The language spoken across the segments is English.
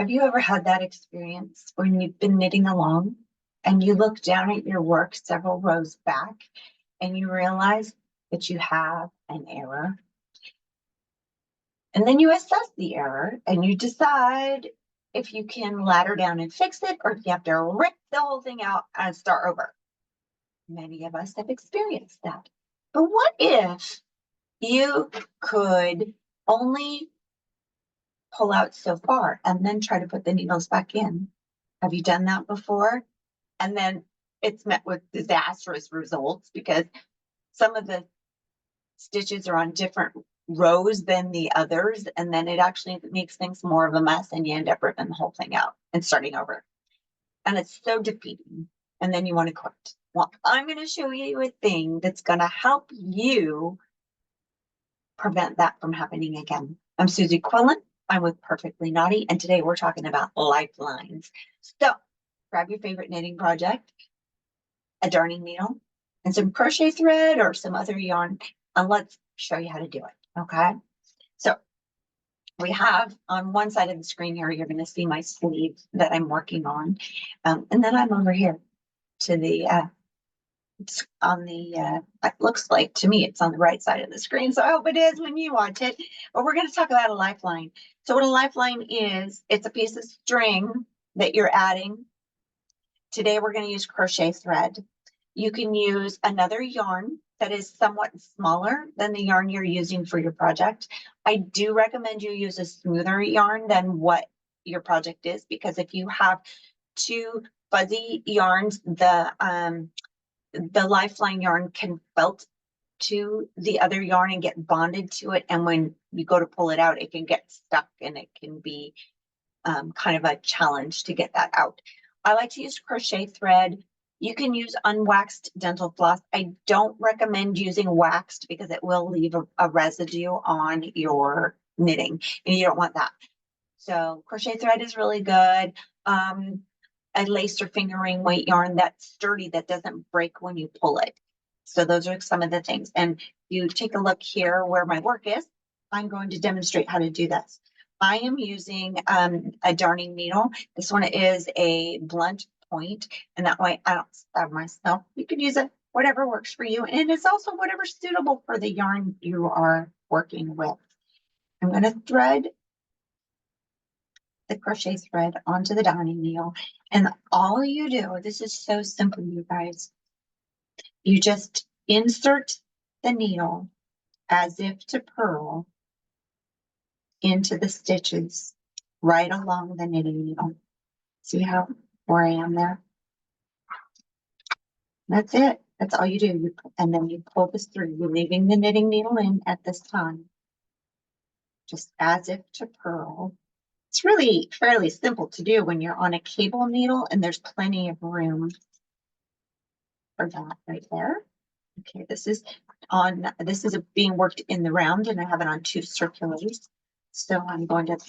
Have you ever had that experience when you've been knitting along and you look down at your work several rows back and you realize that you have an error? And then you assess the error and you decide if you can ladder down and fix it or if you have to rip the whole thing out and start over. Many of us have experienced that. But what if you could only pull out so far and then try to put the needles back in? Have you done that before? And then it's met with disastrous results because some of the stitches are on different rows than the others, and then it actually makes things more of a mess and you end up ripping the whole thing out and starting over. And it's so defeating. And then you want to quit. Well, I'm going to show you a thing that's going to help you prevent that from happening again. I'm Suzi Quillen. I'm with Perfectly Knotty, and today we're talking about lifelines. So grab your favorite knitting project, a darning needle, and some crochet thread or some other yarn, and let's show you how to do it, okay? So we have on one side of the screen here, you're going to see my sleeve that I'm working on, and then I'm over here to the it looks like to me it's on the right side of the screen, so I hope it is when you watch it. But we're going to talk about a lifeline. So what a lifeline is, it's a piece of string that you're adding. Today we're going to use crochet thread. You can use another yarn that is somewhat smaller than the yarn you're using for your project. I do recommend you use a smoother yarn than what your project is, because if you have two fuzzy yarns, the lifeline yarn can felt to the other yarn and get bonded to it, and when you go to pull it out, it can get stuck and it can be kind of a challenge to get that out. I like to use crochet thread. You can use unwaxed dental floss. I don't recommend using waxed because it will leave a residue on your knitting, and you don't want that. So crochet thread is really good. A lace or fingering weight yarn that's sturdy, that doesn't break when you pull it. So those are some of the things. And you take a look here where my work is. I'm going to demonstrate how to do this. I am using a darning needle. This one is a blunt point, and that way I don't stab myself. You can use it whatever works for you, and it's also whatever's suitable for the yarn you are working with. I'm going to thread the crochet thread onto the darning needle, and all you do, this is so simple, you guys, you just insert the needle as if to purl into the stitches right along the knitting needle. See how where I am there? That's it. That's all you do. And then you pull this through. You're leaving the knitting needle in at this time, just as if to purl. It's really fairly simple to do when you're on a cable needle, and there's plenty of room for that right there. Okay, this is being worked in the round, and I have it on 2 circulars. So I'm going to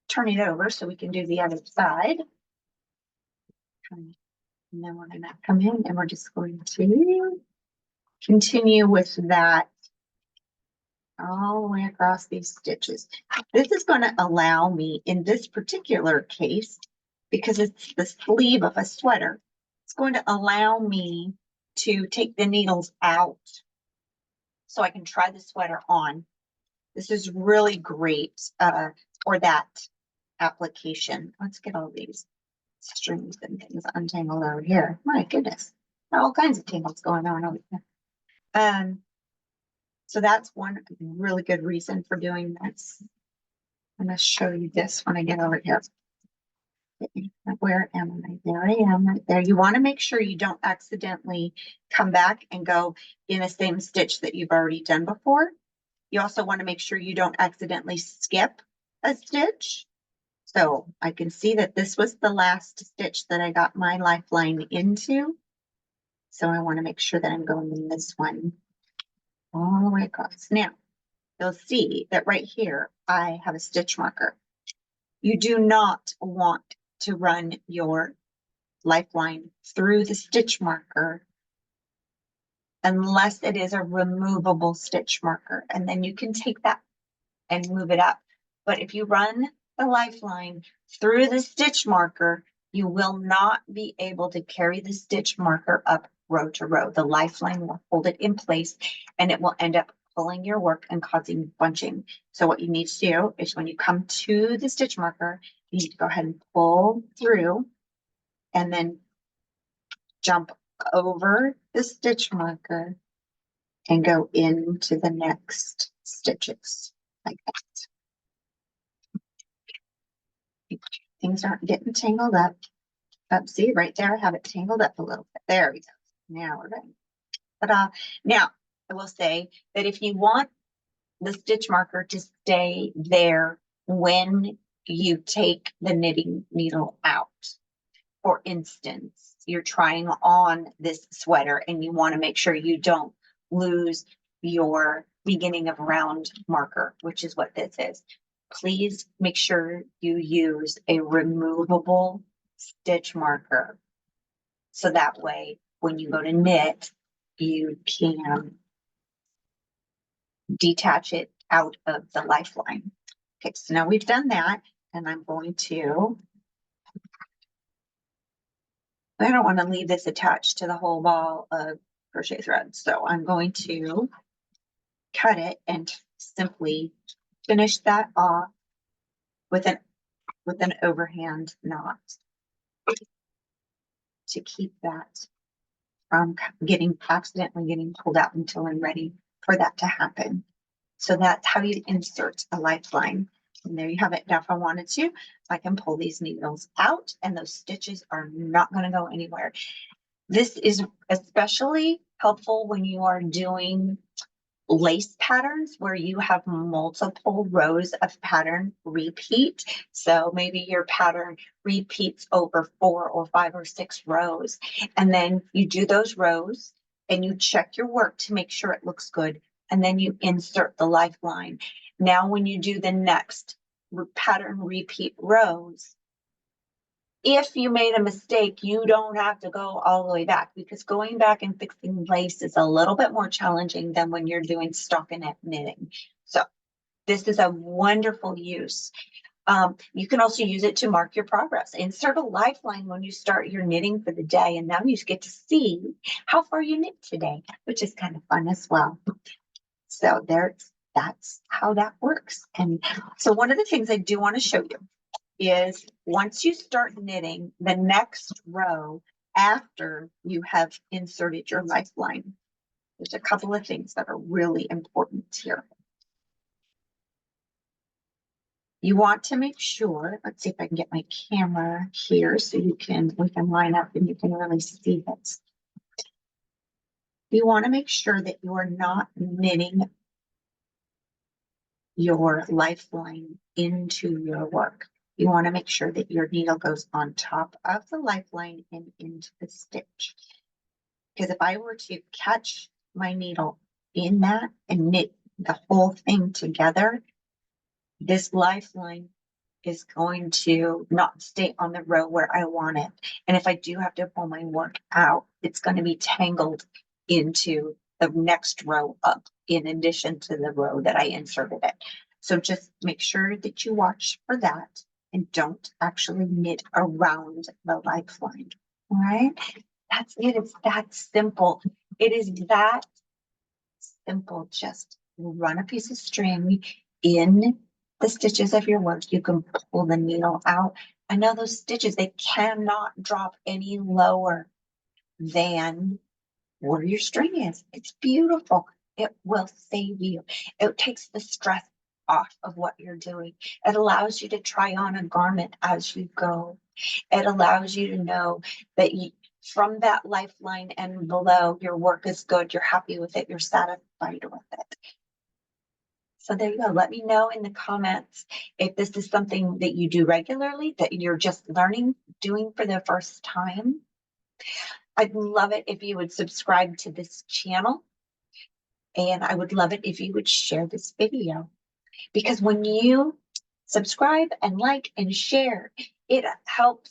turn it over so we can do the other side. And then we're going to come in and we're just going to continue with that all the way across these stitches. This is going to allow me, in this particular case, because it's the sleeve of a sweater, it's going to allow me to take the needles out so I can try the sweater on. This is really great for that application. Let's get all these strings and things untangled over here. My goodness, all kinds of tangles going on over here. So that's one really good reason for doing this. I'm going to show you this when I get over here. Where am I? There I am, right there. You want to make sure you don't accidentally come back and go in the same stitch that you've already done before. You also want to make sure you don't accidentally skip a stitch. So I can see that this was the last stitch that I got my lifeline into. So I want to make sure that I'm going in this one all the way across. Now, you'll see that right here, I have a stitch marker. You do not want to run your lifeline through the stitch marker unless it is a removable stitch marker, and then you can take that and move it up. But if you run the lifeline through the stitch marker, you will not be able to carry the stitch marker up row to row. The lifeline will hold it in place and it will end up pulling your work and causing bunching. So what you need to do is when you come to the stitch marker, you need to go ahead and pull through and then jump over the stitch marker and go into the next stitches like that. Things aren't getting tangled up. See right there, I have it tangled up a little bit. There we go. Now we're ready. Ta-da. Now I will say that if you want the stitch marker to stay there when you take the knitting needle out, for instance, you're trying on this sweater and you want to make sure you don't lose your beginning of round marker, which is what this is. Please make sure you use a removable stitch marker. So that way, when you go to knit, you can detach it out of the lifeline. Okay, so now we've done that, and I'm going to, I don't want to leave this attached to the whole ball of crochet thread. So I'm going to cut it and simply finish that off with an overhand knot to keep that from accidentally getting pulled out until I'm ready for that to happen. So that's how you insert a lifeline. And there you have it. Now, if I wanted to, I can pull these needles out and those stitches are not going to go anywhere. This is especially helpful when you are doing lace patterns where you have multiple rows of pattern repeat. So maybe your pattern repeats over 4 or 5 or 6 rows. And then you do those rows and you check your work to make sure it looks good. And then you insert the lifeline. Now, when you do the next pattern repeat rows, if you made a mistake, you don't have to go all the way back, because going back and fixing lace is a little bit more challenging than when you're doing stockinette knitting. So this is a wonderful use. You can also use it to mark your progress. Insert a lifeline when you start your knitting for the day, and now you get to see how far you knit today, which is kind of fun as well. So that's how that works. And so one of the things I do want to show you is once you start knitting the next row after you have inserted your lifeline, there's a couple of things that are really important here. You want to make sure, let's see if I can get my camera here so we can line up and you can really see this. You want to make sure that you are not knitting your lifeline into your work. You want to make sure that your needle goes on top of the lifeline and into the stitch. Because if I were to catch my needle in that and knit the whole thing together, this lifeline is going to not stay on the row where I want it. And if I do have to pull my work out, it's going to be tangled into the next row up in addition to the row that I inserted it. So just make sure that you watch for that and don't actually knit around the lifeline. All right, that's it. It's that simple. It is that simple. Just run a piece of string in the stitches of your work. You can pull the needle out. I know those stitches, they cannot drop any lower than where your string is. It's beautiful. It will save you. It takes the stress off of what you're doing. It allows you to try on a garment as you go. It allows you to know that from that lifeline and below, your work is good. You're happy with it. You're satisfied with it. So there you go. Let me know in the comments if this is something that you do regularly, that you're just doing for the first time. I'd love it if you would subscribe to this channel. And I would love it if you would share this video. Because when you subscribe and like and share, it helps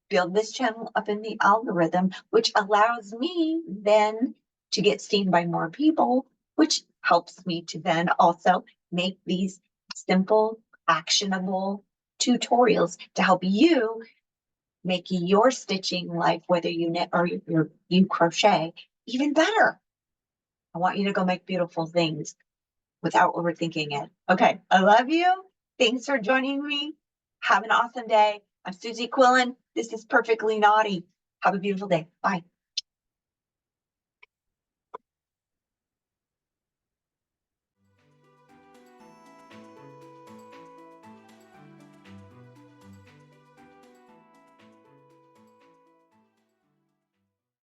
build this channel up in the algorithm, which allows me then to get seen by more people, which helps me to then also make these simple, actionable tutorials to help you make your stitching life, whether you knit or you crochet, even better. I want you to go make beautiful things without overthinking it. Okay, I love you. Thanks for joining me. Have an awesome day. I'm Suzi Quillen. This is Perfectly Knotty. Have a beautiful day. Bye.